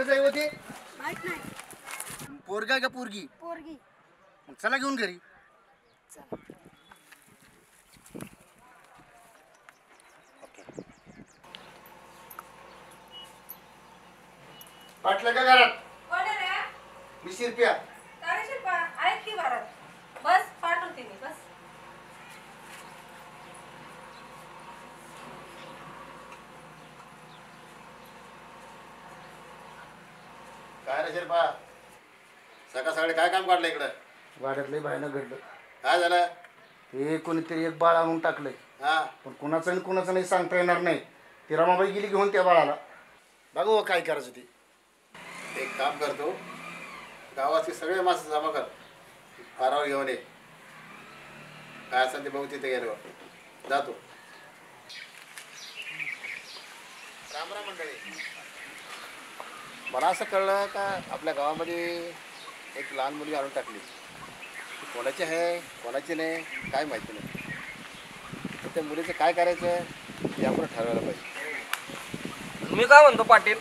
जाई होती माहित नाही. पोरगा का पोरगी? पोरगी. मग चला घेऊन घरी. चला. पाटलं का घरात? कोण आहे रे? मी शिरप्या. काय रे शिल्पा? आहेत की घरात. बस पाठवते मी बस. काय रे शिरपा, सकाळ सकाळी काय काम काढलं इकडं? वाड्यातलंही बाहेरनं घडलं. काय झालं? ते कोणीतरी एक बाळ आणून टाकलंय. हा, पण कुणाचं आणि कुणाचं नाही सांगता येणार नाही. ती रमाबाई गेली घेऊन त्या बाळाला. बघू काय करायचं ते. एक काम करतो, गावाचे सगळे माणसं जमा कर, पारावर घेऊन ये. काय असेल ते बघू तिथे गेल्यावर. जातो. राम राम मंडळी. मला असं कळलं का आपल्या गावामध्ये एक लहान मुलगी आणून टाकली. ती कोणाची आहे कोणाची नाही काय माहिती नाही. तर त्या मुलीचं काय करायचं ते आपण ठरवायला पाहिजे. मी काय म्हणतो पाटील,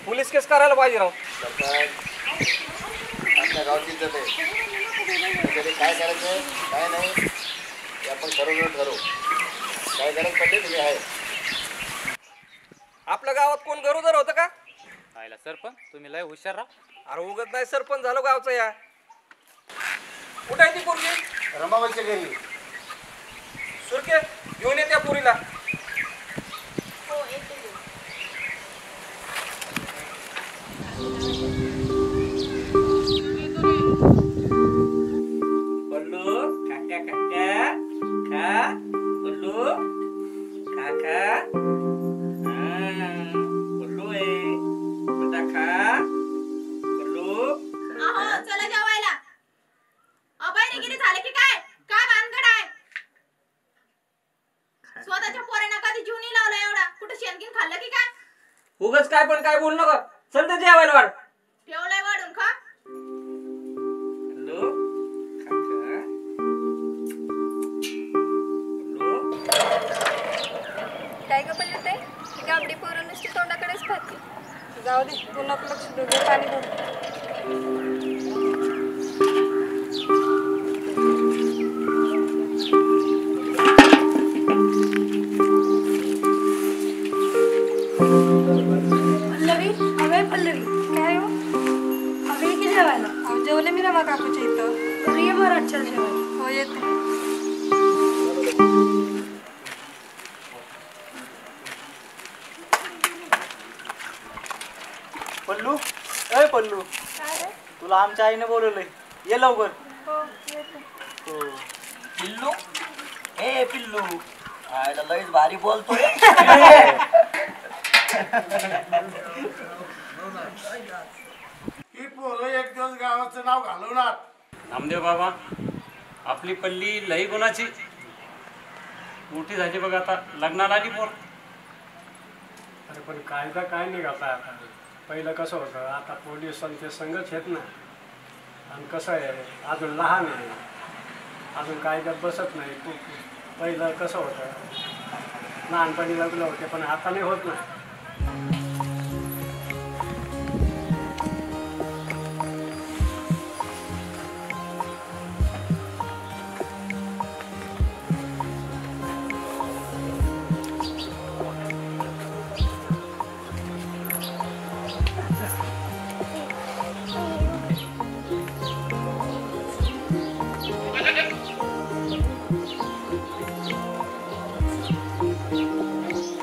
पोलीस केस करायला पाहिजे राव. सरकार आपल्या गावची इज्जत आहे. तरी काय करायचं काय नाही ते आपण ठरवू. काय गरज पडली तुम्ही आहे. आपल्या गावात कोण गरोदर होतं का? आयला सरपंच तुम्ही लय हुशार राव. अरे उगत नाही सरपंच झालो गावचं या. कुठे आहे ती पोरगी? रमाबाईच्या घरी. सुरके घेऊन ये त्या पोरीला. हो येते मी. पल्लू काका काका का पल्लू काका पल्लू आहे बेटा खा पल्लू. अहो चला जेवायला. अभयगिरी झाले की काय? काय भानगड आहे? स्वतःच्या पोरांना कधी जीव नाही लावला एवढा. कुठे शेणकीन खाल्लं की काय? उगच काय पण काय बोलू नका. चल ते जेवायला वाढ. ठेवलंय वाढून खा. पल्लू काका पल्लू. काय ग पल्लू ते गाबडी पोरं नुसती तोंडाकडेच पाहते. जाऊ दे तू नको लक्ष देऊ. घे पाणी भर. पल्लवी अवे पल्लवी काय हो अवे की जेवायला? अहो जेवले मी रमा काकूच्या इथं. तरी ये बरं अच्छा जेवायला. हो येते. पल्लू अय पल्लू, काय रे? तुला आमच्या आईने बोलवलंय, ये लवकर. हो येते. पिल्लू ए पिल्लू, आयला लईच भारी बोलतोय. ही पोरं एक दिवस गावाचं नाव घालवणार. नामदेव बाबा, आपली पल्ली लई गुणाची मोठी झाली बघ. आता लग्नाला आली पोर. अरे पण कायदा काय निघाला आता. पहिलं कसं होतं, आता पोलीस ते संघच आहेत ना. आणि कसं आहे अजून लहान आहे, अजून कायद्यात बसत नाही. पहिलं कसं होतं, लहानपणी लग्न होते पण आता नाही होत ना.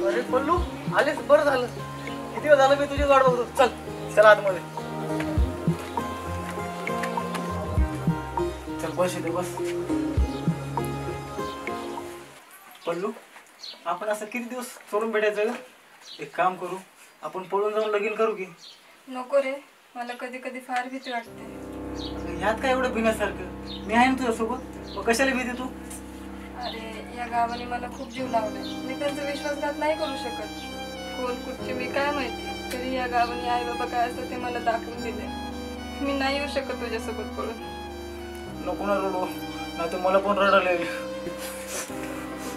अरे पल्लू आलेच, बरं झालं. किती वेळ झालं मी तुझी वाट बघतो. चल चल आतमध्ये. चल बस इथे बस. पल्लू आपण असं किती दिवस सोडून भेटायचं ग? एक काम करू, आपण पळून जाऊन लगीन करू की? नको रे, मला कधी कधी फार भीती वाटते. अगं, ह्यात काय एवढं भिण्यासारखं? मी आहे ना तुझ्यासोबत. मग कशाला भीती तू? अरे या गावाने मला खूप जीव लावलाय. मी त्यांचा विश्वासघात नाही करू शकत. कोण कुठचे मी काय माहिती. तरी या गावाने आई बाबा काय असतं ते मला दाखवून दिले. मी नाही येऊ शकत तुझ्यासोबत पळून. नको ना रडू, नाही तर मला पण रडायला येईल.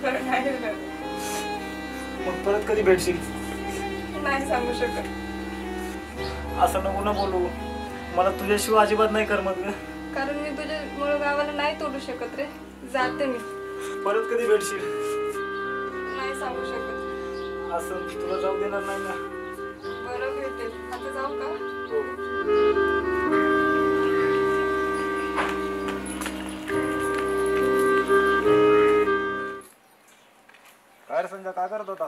नाही रडत. मग परत कधी भेटशील? नाही सांगू शकत. असं नको ना बोलू. मला तुझ्याशिवाय अजिबात नाही करमत ग. कारण मी तुझ्यामुळं गावाला नाही तोडू शकत रे. जाते मी. परत कधी भेटशील नाही सांगू शकत. असं तुला जाऊ देणार नाही ना. बरं भेटेल. आता जाऊ का? काय रे संजय, काय करत होता?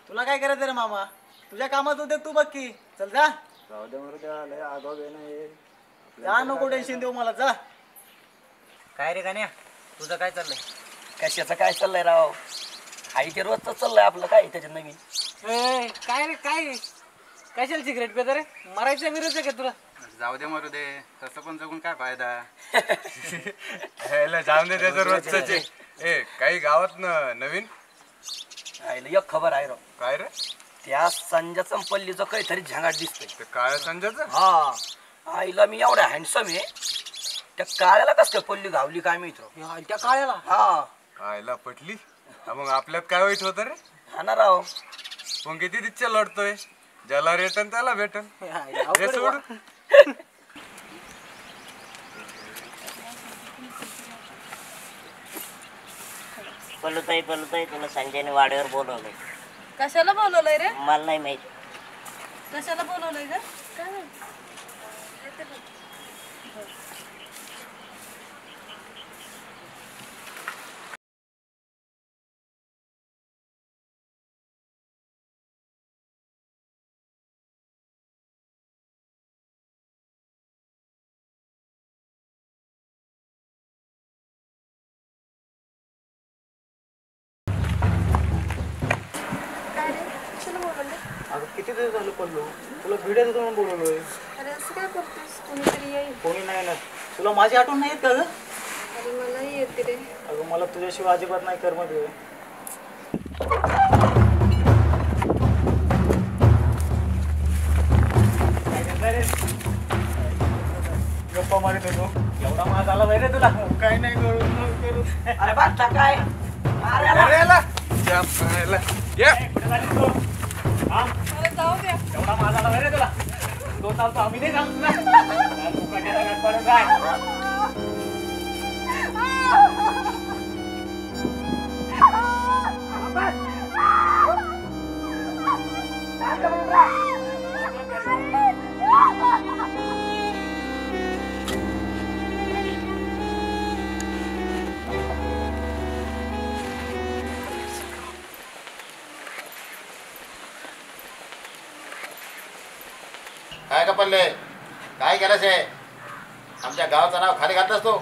तुला काय करायचं रे मामा? तुझ्या कामात होते तू बघ की. चल जा. जाऊ दे मरू द्या. लय आगाऊ आहे ना हे. जा, नको टेन्शन देऊ मला. जा. काय रे गाण्या, तुझं काय चाललंय? कशाचं काय चाललंय राव? हाय ते रोजच चाललंय आपलं. काय त्याच्यात नवीन? काय रे काय? कशाला सिगरेट पेत रे? मरायचं विरोध आहे का तुला? जाऊ दे मरू दे. तसं पण जगून काय फायदा? जाऊ दे त्याचं रोजच आहे. ए काही गावात नवीन एक खबर आहे राव. काय रे? त्या संजयचं पल्लीचं काहीतरी झंगाट दिसतंय. काय संजयचं? हा, आईला मी एवढ्या हँडसम आहे. त्या काळ्याला कसं काय पल्ली घावली काय मित्र? त्या काळ्याला? हा. आईला पटली. मग आपल्यात काय वाईट होतं रे? हा ना राव. मग किती तिच्या लढतोय. ज्याला रेटन त्याला भेटन. हे सोड. पलुताई तुला संजयने वाड्यावर बोलवलंय. कशाला बोलवलंय रे? मला नाही माहिती. कशाला बोलवलंय ग? काय माहिती? अगं किती दिवस झालं पडलो. तुला भिड्या देतो म्हणून बोलवलोय. अरे असं काय करतोस? कोणीतरी येईल. कोणी नाही ना. तुला माझी आठवण नाही येत का ग? अरे मलाही येते रे. अगं मला तुझ्याशिवाय अजिबात नाही करमत ग. गप्पा मारित होतो. एवढा माज आला नाही रे तुला. काय नाही करू. अरे बाता काय? अरे जाऊ दे. एवढा माज आला नाही रे तुला. तो चालतो आम्ही नाही चालतो ना. काय काय का पडले? काय करायचं आहे? आमच्या गावाचं नाव खाली घातलंस तो.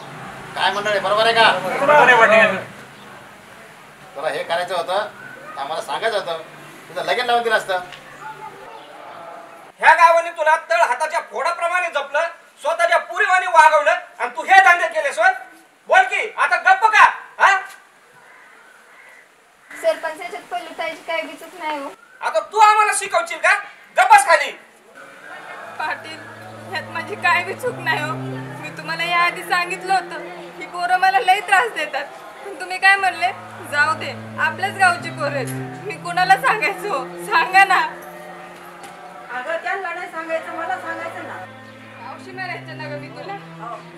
काय मंडळ आहे? बरोबर आहे का? तुला हे करायचं होतं आम्हाला सांगायचं होतं. तुझं लगेच लावून दिलं असतं. ह्या गावाने तुला तळ हाताच्या फोडाप्रमाणे जपलं, स्वतःच्या पुरीवाने वागवलं आणि तू हे धंदे केले सोय. बोल की आता गप्प का? हा? सरपंचाच्यात पल्लूताईची काय बी चूक नाही हो. आता तू आम्हाला शिकवशील का? गप्पच खाली. पाटील, ह्यात माझी काय बी चूक नाही हो. मी तुम्हाला याआधी सांगितलं होतं ही पोरं मला लई त्रास देतात. पण तुम्ही काय म्हणले? जाऊ दे, आपल्याच गावची पोरं आहेत. मी कुणाला सांगायचं हो? सांगा ना. अगं त्यांना नाही सांगायचं, मला सांगायचं ना. मावशी मारायचं ना ग मी तुला.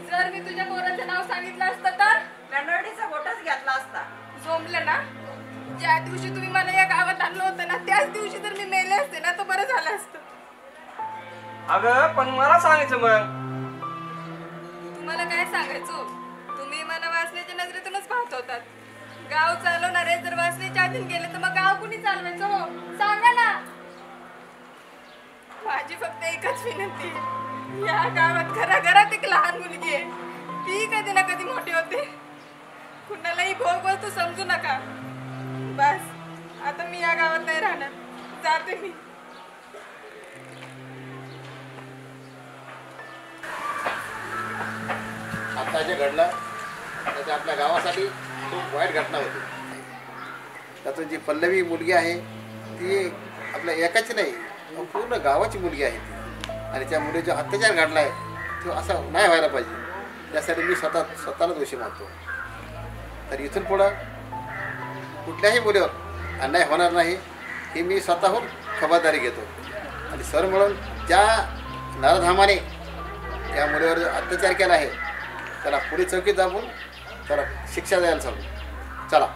जर मी तुझ्या पोराचं नाव सांगितलं असतं तर कन्नडीचा गोटाच घेतला असता. जमलं ना. ज्या दिवशी तुम्ही मला या गावात आणलं होतं ना त्याच दिवशी जर मी मेले असते ना तर बरं झालं असतं. अगं पण मला सांगायचं मग. तुम्हाला काय सांगायचं? तुम्ही मला वासनेच्या नजरेतूनच पाहत होतात. गाव चालवणारे जर वासनेच्या आधीन गेले तर मग गाव कुणी चालवायचं हो? सांगा ना. माझी फक्त एकच विनंती आहे. या गावात घराघरात एक लहान मुलगी आहे. ती कधी ना कधी मोठी होते. कुणालाही भोग वस्तू समजू नका. बस आता मी या गावात नाही राहणार. जाते मी. आता जे घडलं त्याची आपल्या गावासाठी खूप वाईट घटना होती. त्यातून जी पल्लवी मुलगी आहे ती आपल्या एकाची नाही पूर्ण गावाची मुलगी आहे ती. आणि त्या मुलीचा अत्याचार घडला आहे तो असं नाही व्हायला पाहिजे. त्यासाठी मी स्वतःला दोषी मानतो. तर इथून पुढं कुठल्याही मुलीवर अन्याय होणार नाही ही मी स्वतःहून खबरदारी घेतो. आणि सर म्हणून ज्या नरधामाने या मुलीवर जो अत्याचार केला आहे त्याला पोलीस चौकीत जाऊन त्याला शिक्षा द्यायला सांगू. चला.